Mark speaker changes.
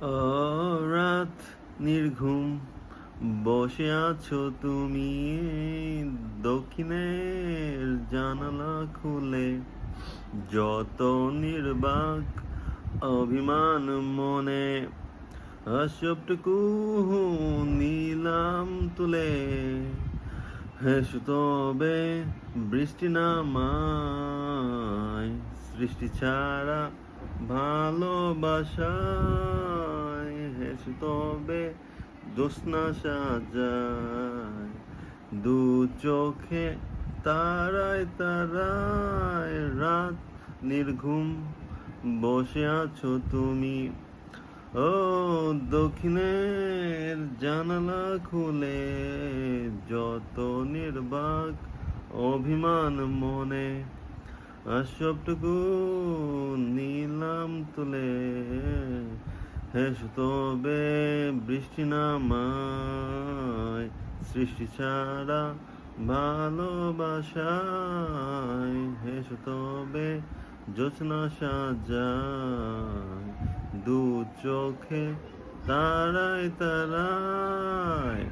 Speaker 1: ও রাত নির্ঘুম বসে আছো তুমি দক্ষিণের জানালা খুলে, যত নির্বাক অভিমান মনে, সবটুকু নিলাম তুলে। হেসো তবে বৃষ্টি নামায়, সৃষ্টি ছাড়া ভালোবাসায়। হেসো তবে জ্যোৎস্না সাজায়, দু চোখে তারায় তারায়। রাত নির্ঘুম বসে আছো তুমি, ও দক্ষিণের জানালা খুলে, যত নির্বাক অভিমান মনে, আর সবটুকু নিলাম তুলে। হেসো তবে বৃষ্টি নামায়, সৃষ্টি ছাড়া ভালোবাসায়। হেসো তবে জ্যোৎস্না সাজায়, দু চোখে তারায় তারায়।